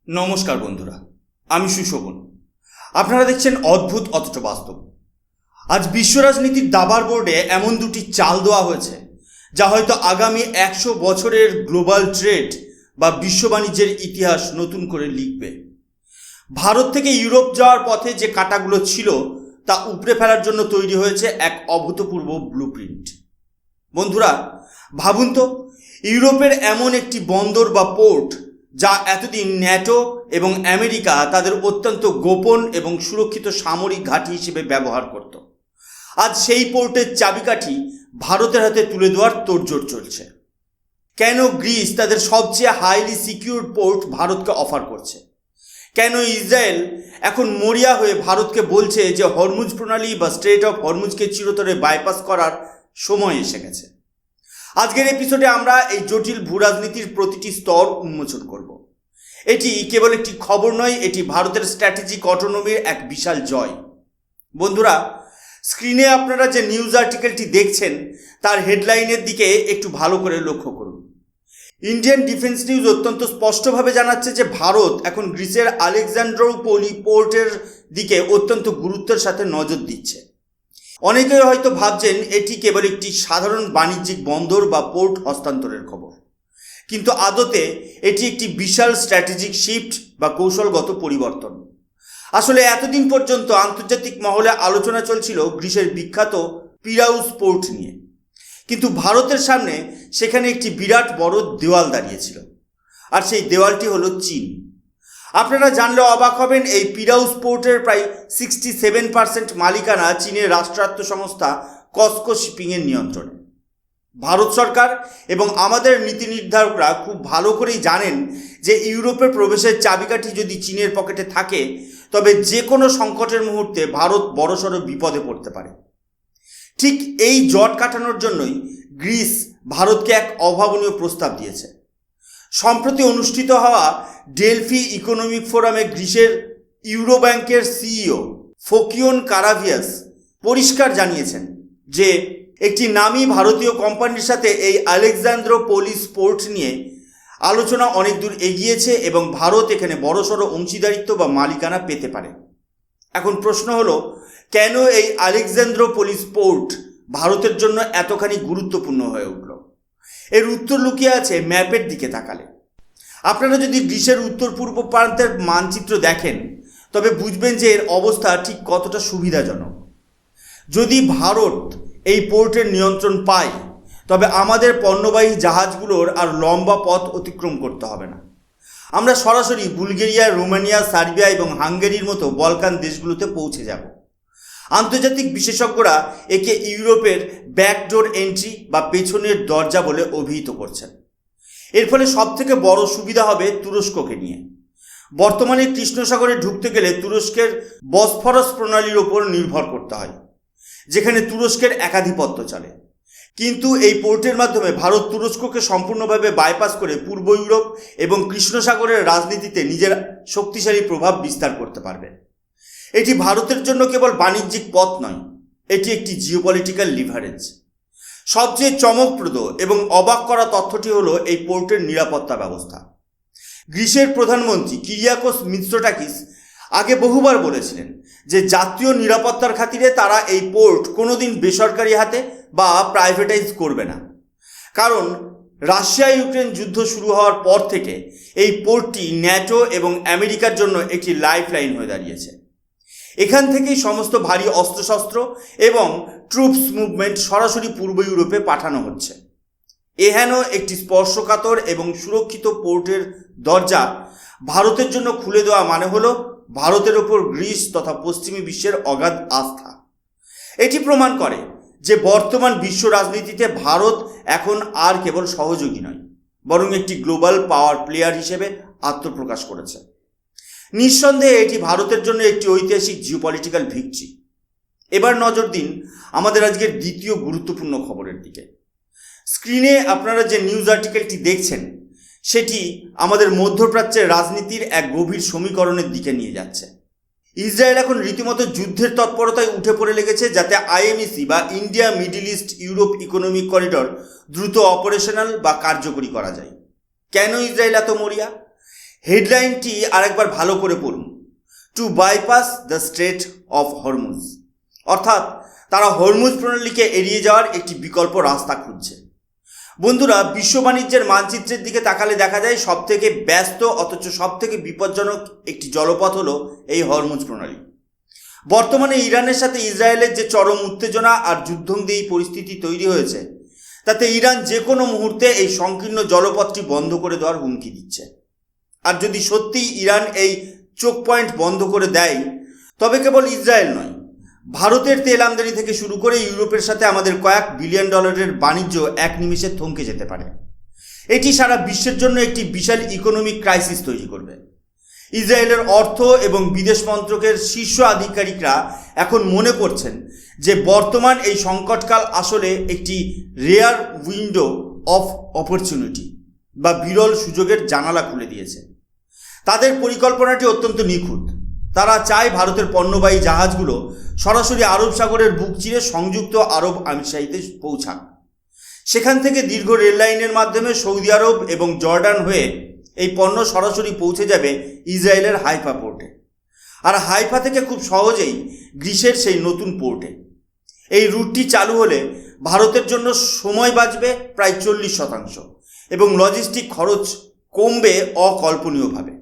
নমস্কার বন্ধুরা, আমি সুশোভন। আপনারা দেখছেন অদ্ভুত অথচ বাস্তব। আজ বিশ্ব রাজনীতির দাবার বোর্ডে এমন দুটি চাল দেওয়া হয়েছে যা হয়তো আগামী 100 বছরের গ্লোবাল ট্রেড বা বিশ্ব বাণিজ্যের ইতিহাস নতুন করে লিখবে। ভারত থেকে ইউরোপ যাওয়ার পথে যে কাঁটাগুলো ছিল তা উপড়ে ফেলার জন্য তৈরি হয়েছে এক অভূতপূর্ব ব্লুপ্রিন্ট। বন্ধুরা ভাবুন তো, ইউরোপের এমন একটি বন্দর বা পোর্ট যা এতদিন ন্যাটো এবং আমেরিকা তাদের অত্যন্ত গোপন এবং সুরক্ষিত সামরিক ঘাঁটি হিসেবে ব্যবহার করত, আজ সেই পোর্টের চাবিকাঠি ভারতের হাতে তুলে দেওয়ার তোড়জোড় চলছে। কেন গ্রিস তাদের সবচেয়ে হাইলি সিকিউরড পোর্ট ভারতকে অফার করছে? কেন ইসরায়েল এখন মরিয়া হয়ে ভারতকে বলছে যে হরমুজ প্রণালী বা স্ট্রেট অফ হরমুজকে চিরতরে বাইপাস করার সময় এসে গেছে? আজকের এপিসোডে আমরা এই জটিল ভূরাজনীতির প্রতিটি স্তর উন্মোচন করব। এটি কেবল একটি খবর নয়, এটি ভারতের স্ট্র্যাটেজিক অটোনমির এক বিশাল জয়। বন্ধুরা, স্ক্রিনে আপনারা যে নিউজ আর্টিকেলটি দেখছেন তার হেডলাইনের দিকে একটু ভালো করে লক্ষ্য করুন। ইন্ডিয়ান ডিফেন্স নিউজ অত্যন্ত স্পষ্টভাবে জানাচ্ছে যে ভারত এখন গ্রিসের আলেকজান্দ্রোপলি পোর্টের দিকে অত্যন্ত গুরুত্বের সাথে নজর দিচ্ছে। অনেকেই হয়তো ভাবছেন এটি কেবল একটি সাধারণ বাণিজ্যিক বন্দর বা পোর্ট হস্তান্তরের খবর, কিন্তু আদতে এটি একটি বিশাল স্ট্র্যাটেজিক শিফট বা কৌশলগত পরিবর্তন। আসলে এতদিন পর্যন্ত আন্তর্জাতিক মহলে আলোচনা চলছিল গ্রিসের বিখ্যাত পিরাউস পোর্ট নিয়ে, কিন্তু ভারতের সামনে সেখানে একটি বিরাট বড় দেওয়াল দাঁড়িয়েছিল, আর সেই দেওয়ালটি হলো চীন। আপনারা জানলে অবাক হবেন, এই পিরাউস পোর্টের প্রায় 67% মালিকানা চীনের রাষ্ট্রায়ত্ত সংস্থা কসকো শিপিংয়ের নিয়ন্ত্রণে। ভারত সরকার এবং আমাদের নীতি নির্ধারকরা খুব ভালো করেই জানেন যে ইউরোপের প্রবেশের চাবিকাঠি যদি চীনের পকেটে থাকে তবে যে কোনো সংকটের মুহূর্তে ভারত বড়সড় বিপদে পড়তে পারে। ঠিক এই জট কাটানোর জন্যই গ্রিস ভারতকে এক অভাবনীয় প্রস্তাব দিয়েছে। সম্প্রতি অনুষ্ঠিত হওয়া ডেলফি ইকোনমিক ফোরামে গ্রিসের ইউরো ব্যাংকের সিইও ফোকিওন কারাভিয়াস পরিষ্কার জানিয়েছেন যে একটি নামী ভারতীয় কোম্পানির সাথে এই আলেকজান্দ্রোপলিস পোর্ট নিয়ে আলোচনা অনেক দূর এগিয়েছে এবং ভারত এখানে বড়সড় অংশীদারিত্ব বা মালিকানা পেতে পারে। এখন প্রশ্ন হলো, কেন এই আলেকজান্দ্রোপলিস পোর্ট ভারতের জন্য এতখানি গুরুত্বপূর্ণ হয়ে উঠল? এর উত্তর লুকিয়ে আছে ম্যাপের দিকে তাকালে। আপনারা যদি গ্রিসের উত্তর পূর্ব প্রান্তের মানচিত্র দেখেন তবে বুঝবেন যে এর অবস্থা ঠিক কতটা সুবিধাজনক। যদি ভারত এই পোর্টের নিয়ন্ত্রণ পায় তবে আমাদের পণ্যবাহী জাহাজগুলোর আর লম্বা পথ অতিক্রম করতে হবে না। আমরা সরাসরি বুলগেরিয়া, রোমানিয়া, সার্বিয়া এবং হাঙ্গেরির মতো বলকান দেশগুলোতে পৌঁছে যাব। আন্তর্জাতিক বিশেষজ্ঞরা একে ইউরোপের ব্যাকডোর এন্ট্রি বা পেছনের দরজা বলে অভিহিত করছেন। এর ফলে সবথেকে বড় সুবিধা হবে তুরস্ককে নিয়ে। বর্তমানে কৃষ্ণসাগরে ঢুকতে গেলে তুরস্কের বসফরাস প্রণালীর ওপর নির্ভর করতে হয়, যেখানে তুরস্কের একাধিপত্য চলে। কিন্তু এই পোর্টের মাধ্যমে ভারত তুরস্ককে সম্পূর্ণভাবে বাইপাস করে পূর্ব ইউরোপ এবং কৃষ্ণসাগরের রাজনীতিতে নিজের শক্তিশালী প্রভাব বিস্তার করতে পারবে। এটি ভারতের জন্য কেবল বাণিজ্যিক পথ নয়, এটি একটি জিওপলিটিক্যাল লিভারেজ। সবচেয়ে চমকপ্রদ এবং অবাক করা তথ্যটি হলো এই পোর্টের নিরাপত্তা ব্যবস্থা। গ্রিসের প্রধানমন্ত্রী কিরিয়াকোস মিৎসোটাকিস আগে বহুবার বলেছিলেন যে জাতীয় নিরাপত্তার খাতিরে তারা এই পোর্ট কোনোদিন বেসরকারি হাতে বা প্রাইভেটাইজ করবে না, কারণ রাশিয়া ইউক্রেন যুদ্ধ শুরু হওয়ার পর থেকে এই পোর্টটি ন্যাটো এবং আমেরিকার জন্য একটি লাইফলাইন হয়ে দাঁড়িয়েছে। এখান থেকেই সমস্ত ভারী অস্ত্রশস্ত্র এবং ট্রুপস মুভমেন্ট সরাসরি পূর্ব ইউরোপে পাঠানো হচ্ছে। এহেন একটি স্পর্শকাতর এবং সুরক্ষিত পোর্টের দরজা ভারতের জন্য খুলে দেওয়া মানে হলো ভারতের ওপর গ্রিস তথা পশ্চিমী বিশ্বের অগাধ আস্থা। এটি প্রমাণ করে যে বর্তমান বিশ্ব রাজনীতিতে ভারত এখন আর কেবল সহযোগী নয়, বরং একটি গ্লোবাল পাওয়ার প্লেয়ার হিসেবে আত্মপ্রকাশ করেছে। নিঃসন্দেহে এটি ভারতের জন্য একটি ঐতিহাসিক জিওপলিটিক্যাল ভিক্টরি। এবার নজর দিন আমাদের আজকের দ্বিতীয় গুরুত্বপূর্ণ খবরের দিকে। স্ক্রিনে আপনারা যে নিউজ আর্টিকেলটি দেখছেন সেটি আমাদের মধ্যপ্রাচ্যের রাজনীতির এক গভীর সমীকরণের দিকে নিয়ে যাচ্ছে। ইসরায়েল এখন রীতিমতো যুদ্ধের তৎপরতায় উঠে পড়ে লেগেছে যাতে আইএমইসি বা India middle east Europe economic corridor দ্রুত অপারেশনাল বা কার্যকরী করা যায়। কেন ইসরায়েল এত মরিয়া? হেডলাইনটি আরেকবার ভালো করে পড়ুন। Two bypass the strait of Hormuz, অর্থাৎ তারা হরমুজ প্রণালীকে এড়িয়ে যাওয়ার একটি বিকল্প রাস্তা খুঁজছে। বন্ধুরা, বিশ্ব বাণিজ্যের মানচিত্রের দিকে তাকালে দেখা যায় সবথেকে ব্যস্ত অথচ সবথেকে বিপজ্জনক একটি জলপথ হলো এই হরমুজ প্রণালী। বর্তমানে ইরানের সাথে ইসরায়েলের যে চরম উত্তেজনা আর যুদ্ধংদেহী পরিস্থিতি তৈরি হয়েছে, তাতে ইরান যে কোনো মুহূর্তে এই সংকীর্ণ জলপথটি বন্ধ করে দেওয়ার হুমকি দিচ্ছে। আর যদি সত্যিই ইরান এই চোক পয়েন্ট বন্ধ করে দেয়, তবে কেবল ইসরায়েল নয়, ভারতের তেল আমদানি থেকে শুরু করে ইউরোপের সাথে আমাদের কয়েক বিলিয়ন ডলারের বাণিজ্য এক নিমেষে থমকে যেতে পারে। এটি সারা বিশ্বের জন্য একটি বিশাল ইকোনমিক ক্রাইসিস তৈরি করবে। ইসরায়েলের অর্থ এবং বিদেশ মন্ত্রকের শীর্ষ আধিকারিকরা এখন মনে করছেন যে বর্তমান এই সংকটকাল আসলে একটি রেয়ার উইন্ডো অফ অপরচুনিটি বা বিরল সুযোগের জানালা খুলে দিয়েছে। তাদের পরিকল্পনাটি অত্যন্ত নিখুঁত। তারা চায় ভারতের পণ্যবাহী জাহাজগুলো সরাসরি আরব সাগরের বুক চিরে সংযুক্ত আরব আমিরাতে পৌঁছাক। সেখান থেকে দীর্ঘ রেল লাইনের মাধ্যমে সৌদি আরব এবং জর্ডান হয়ে এই পণ্য সরাসরি পৌঁছে যাবে ইসরায়েলের হাইফা পোর্টে, আর হাইফা থেকে খুব সহজেই গ্রিসের সেই নতুন পোর্টে। এই রুটটি চালু হলে ভারতের জন্য সময় বাঁচবে প্রায় 40% এবং লজিস্টিক খরচ কমবে অকল্পনীয়ভাবে।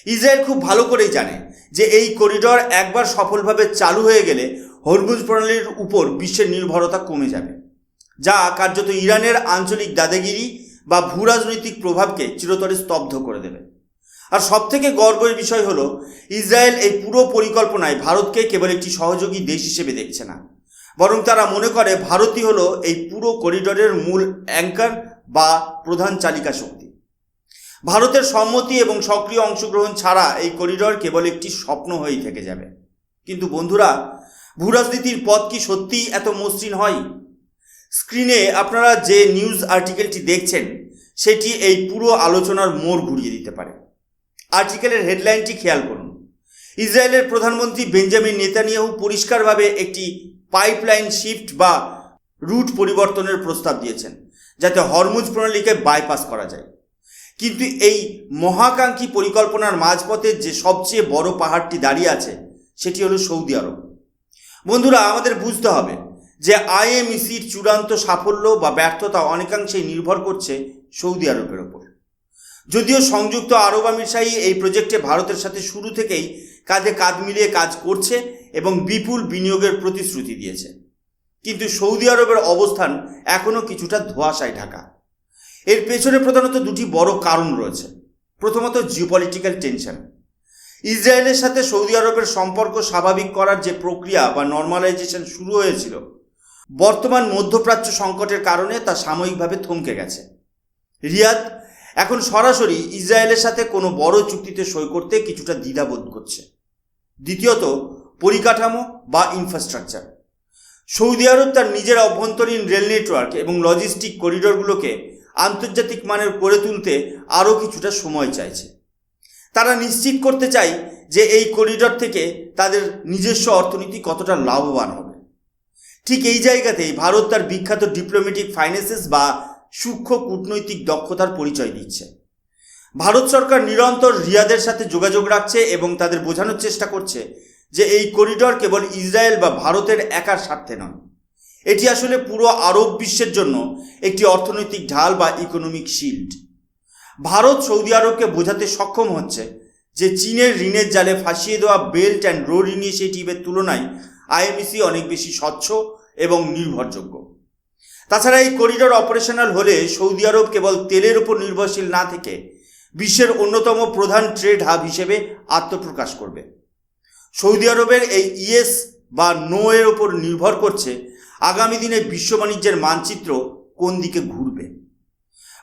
ইসরায়েল খুব ভালো করেই জানে যে এই করিডর একবার সফলভাবে চালু হয়ে গেলে হরমুজ প্রণালীর উপর বিশ্বের নির্ভরতা কমে যাবে, যা কার্যত ইরানের আঞ্চলিক দাদাগিরি বা ভূরাজনৈতিক প্রভাবকে চিরতরে স্তব্ধ করে দেবে। আর সবথেকে গর্বের বিষয় হলো ইসরায়েল এই পুরো পরিকল্পনায় ভারতকে কেবল একটি সহযোগী দেশ হিসেবে দেখছে না, বরং তারা মনে করে ভারতই হলো এই পুরো করিডরের মূল অ্যাঙ্কার বা প্রধান চালিকা শক্তি। ভারতের সম্মতি এবং সক্রিয় অংশগ্রহণ ছাড়া এই করিডর কেবল একটি স্বপ্ন হয়েই থেকে যাবে। কিন্তু বন্ধুরা, ভূরাজনীতির পথ কি সত্যিই এত মসৃণ হয়? স্ক্রিনে আপনারা যে নিউজ আর্টিকেলটি দেখছেন সেটি এই পুরো আলোচনার মোড় ঘুরিয়ে দিতে পারে। আর্টিকেলের হেডলাইনটি খেয়াল করুন। ইসরায়েলের প্রধানমন্ত্রী বেঞ্জামিন নেতানিয়াহু পরিষ্কারভাবে একটি পাইপলাইন শিফট বা রুট পরিবর্তনের প্রস্তাব দিয়েছেন, যাতে হরমুজ প্রণালীকে বাইপাস করা যায়। কিন্তু এই মহাকাঙ্ক্ষী পরিকল্পনার মাঝপথে যে সবচেয়ে বড় পাহাড়টি দাঁড়িয়ে আছে সেটি হলো সৌদি আরব। বন্ধুরা, আমাদের বুঝতে হবে যে আইএমইসির চূড়ান্ত সাফল্য বা ব্যর্থতা অনেকাংশেই নির্ভর করছে সৌদি আরবের ওপর। যদিও সংযুক্ত আরব আমিরশাহী এই প্রজেক্টে ভারতের সাথে শুরু থেকেই কাঁধে কাঁধ মিলিয়ে কাজ করছে এবং বিপুল বিনিয়োগের প্রতিশ্রুতি দিয়েছে, কিন্তু সৌদি আরবের অবস্থান এখনও কিছুটা ধোঁয়াশায় ঢাকা। এর পেছনে প্রধানত দুটি বড় কারণ রয়েছে। প্রথমত, জিওপলিটিক্যাল টেনশন। ইসরায়েলের সাথে সৌদি আরবের সম্পর্ক স্বাভাবিক করার যে প্রক্রিয়া বা নর্মালাইজেশন শুরু হয়েছিল, বর্তমান মধ্যপ্রাচ্য সংকটের কারণে তা সাময়িকভাবে থমকে গেছে। রিয়াদ এখন সরাসরি ইসরায়েলের সাথে কোনো বড় চুক্তিতে সই করতে কিছুটা দ্বিধাবোধ করছে। দ্বিতীয়ত, পরিকাঠামো বা ইনফ্রাস্ট্রাকচার। সৌদি আরব তার নিজের অভ্যন্তরীণ রেল নেটওয়ার্ক এবং লজিস্টিক করিডরগুলোকে আন্তর্জাতিক মানের করে তুলতে আরও কিছুটা সময় চাইছে। তারা নিশ্চিত করতে চায় যে এই করিডর থেকে তাদের নিজস্ব অর্থনীতি কতটা লাভবান হবে। ঠিক এই জায়গাতেই ভারত তার বিখ্যাত ডিপ্লোম্যাটিক ফাইন্যান্সেস বা সূক্ষ্ম কূটনৈতিক দক্ষতার পরিচয় দিচ্ছে। ভারত সরকার নিরন্তর রিয়াদের সাথে যোগাযোগ রাখছে এবং তাদের বোঝানোর চেষ্টা করছে যে এই করিডর কেবল ইসরায়েল বা ভারতের একার স্বার্থে নয়, এটি আসলে পুরো আরব বিশ্বের জন্য একটি অর্থনৈতিক ঢাল বা ইকোনমিক শিল্ড। ভারত সৌদি আরবকে বোঝাতে সক্ষম হচ্ছে যে চীনের ঋণের জালে ফাঁসিয়ে দেওয়া বেল্ট অ্যান্ড রোড ইনিশিয়েটিভের তুলনায় আইএমইসি অনেক বেশি স্বচ্ছ এবং নির্ভরযোগ্য। তাছাড়া এই করিডর অপারেশনাল হলে সৌদি আরব কেবল তেলের উপর নির্ভরশীল না থেকে বিশ্বের অন্যতম প্রধান ট্রেড হাব হিসেবে আত্মপ্রকাশ করবে। সৌদি আরবের এই ইয়েস বা নো এর ওপর নির্ভর করছে আগামী দিনে বিশ্ব বাণিজ্যের মানচিত্র কোন দিকে ঘুরবে।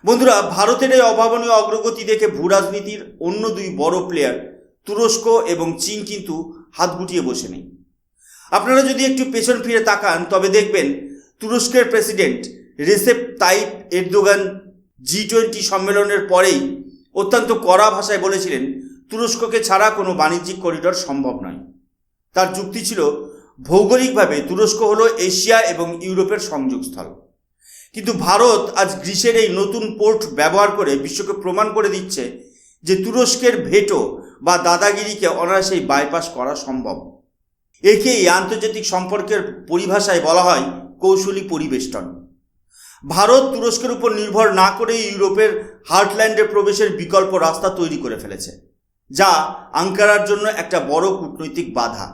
বন্ধুরা, ভারতের এই অভাবনীয় অগ্রগতি দেখে ভূরাজনীতির অন্য দুই বড় প্লেয়ার তুরস্ক এবং চীন কিন্তু হাত গুটিয়ে বসে নেই। আপনারা যদি একটু পেছন ফিরে তাকান তবে দেখবেন তুরস্কের president Recep Tayyip Erdogan G20 সম্মেলনের পরেই অত্যন্ত কড়া ভাষায় বলেছিলেন তুরস্ককে ছাড়া কোনো বাণিজ্যিক করিডর সম্ভব নয়। তার যুক্তি ছিল, ভৌগোলিকভাবে তুরস্ক হলো এশিয়া এবং ইউরোপের সংযোগস্থল। কিন্তু ভারত আজ গ্রিসের এই নতুন পোর্ট ব্যবহার করে বিশ্বকে প্রমাণ করে দিচ্ছে যে তুরস্কের ভেটো বা দাদাগিরিকে অনায়াসেই বাইপাস করা সম্ভব। একেই আন্তর্জাতিক সম্পর্কের পরিভাষায় বলা হয় কৌশলী পরিবেষ্টন। ভারত তুরস্কের উপর নির্ভর না করে ইউরোপের হার্টল্যান্ডে প্রবেশের বিকল্প রাস্তা তৈরি করে ফেলেছে, যা আঙ্কারার জন্য একটা বড় কূটনৈতিক বাধা।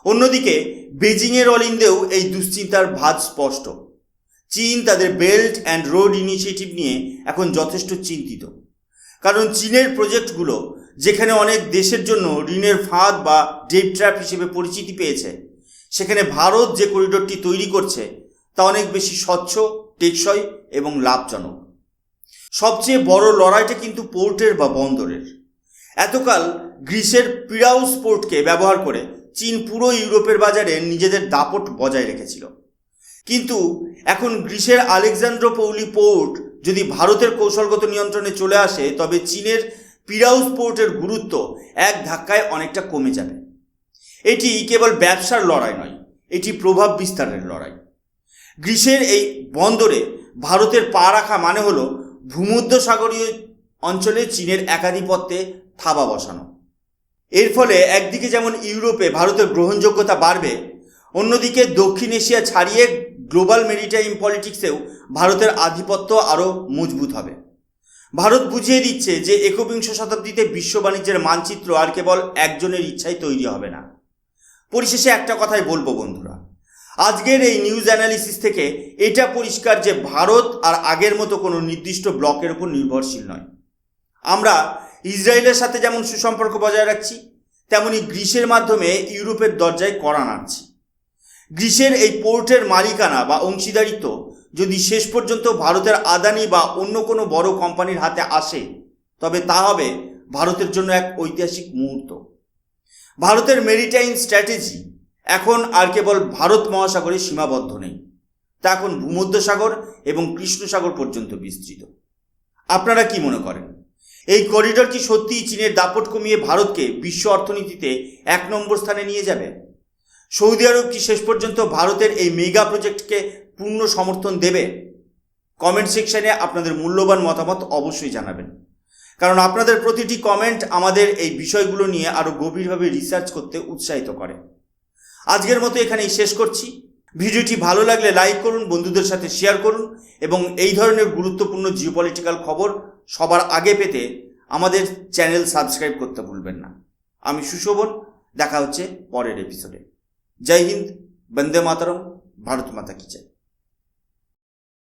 অন্যদিকে বেজিংয়ের অলিন্দেও এই দুশ্চিন্তার ভাঁজ স্পষ্ট। চীন তাদের বেল্ট অ্যান্ড রোড ইনিশিয়েটিভ নিয়ে এখন যথেষ্ট চিন্তিত, কারণ চীনের প্রজেক্টগুলো যেখানে অনেক দেশের জন্য ঋণের ফাঁদ বা ডেট ট্র্যাপ হিসেবে পরিচিতি পেয়েছে, সেখানে ভারত যে করিডোরটি তৈরি করছে তা অনেক বেশি স্বচ্ছ, টেকসই এবং লাভজনক। সবচেয়ে বড় লড়াইটা কিন্তু পোর্টের বা বন্দরের। এতকাল গ্রিসের পিরাউস পোর্টকে ব্যবহার করে চীন পুরো ইউরোপের বাজারে নিজেদের দাপট বজায় রেখেছিল। কিন্তু এখন গ্রিসের আলেকজান্দ্রোপৌলি পোর্ট যদি ভারতের কৌশলগত নিয়ন্ত্রণে চলে আসে, তবে চীনের পিরাউস পোর্টের গুরুত্ব এক ধাক্কায় অনেকটা কমে যাবে। এটি কেবল ব্যবসার লড়াই নয়, এটি প্রভাব বিস্তারের লড়াই। গ্রিসের এই বন্দরে ভারতের পা রাখা মানে হলো ভূমধ্যসাগরীয় অঞ্চলে চীনের একাধিপত্যে থাবা বসানো। এর ফলে একদিকে যেমন ইউরোপে ভারতের গ্রহণযোগ্যতা বাড়বে, অন্যদিকে দক্ষিণ এশিয়া ছাড়িয়ে গ্লোবাল মেরিটাইম পলিটিক্সেও ভারতের আধিপত্য আরও মজবুত হবে। ভারত বুঝিয়ে দিচ্ছে যে একবিংশ শতাব্দীতে বিশ্ব বাণিজ্যের মানচিত্র আর কেবল একজনের ইচ্ছায় তৈরি হবে না। পরিশেষে একটা কথাই বলবো বন্ধুরা, আজকের এই নিউজ অ্যানালিসিস থেকে এটা পরিষ্কার যে ভারত আর আগের মতো কোনো নির্দিষ্ট ব্লকের উপর নির্ভরশীল নয়। আমরা ইসরায়েলের সাথে যেমন সুসম্পর্ক বজায় রাখছি, তেমনি গ্রিসের মাধ্যমে ইউরোপের দরজায় কড়া নাড়ছি। গ্রিসের এই পোর্টের মালিকানা বা অংশীদারিত্ব যদি শেষ পর্যন্ত ভারতের আদানি বা অন্য কোনো বড় কোম্পানির হাতে আসে, তবে তা হবে ভারতের জন্য এক ঐতিহাসিক মুহূর্ত। ভারতের মেরিটাইম স্ট্র্যাটেজি এখন আর কেবল ভারত মহাসাগরে সীমাবদ্ধ নেই, তা এখন ভূমধ্যসাগর এবং কৃষ্ণসাগর পর্যন্ত বিস্তৃত। আপনারা কি মনে করেন, এই করিডোর কি সত্যিই চীনের দাপট কমিয়ে ভারতকে বিশ্ব অর্থনীতিতে 1 নম্বর স্থানে নিয়ে যাবে? সৌদি আরব কি শেষ পর্যন্ত ভারতের এই মেগা প্রজেক্টকে পূর্ণ সমর্থন দেবে? কমেন্ট সেকশনে আপনাদের মূল্যবান মতামত অবশ্যই জানাবেন, কারণ আপনাদের প্রতিটি কমেন্ট আমাদের এই বিষয়গুলো নিয়ে আরও গভীরভাবে রিসার্চ করতে উৎসাহিত করে। আজকের মতো এখানেই শেষ করছি। ভিডিওটি ভালো লাগলে লাইক করুন, বন্ধুদের সাথে শেয়ার করুন এবং এই ধরনের গুরুত্বপূর্ণ জিওপলিটিক্যাল খবর সবার আগে পেতে আমাদের চ্যানেল সাবস্ক্রাইব করতে ভুলবেন না। আমি সুশোভন, দেখা হচ্ছে পরের এপিসোডে। জয় হিন্দ, বন্দে মাতরম, ভারত মাতা কি জয়।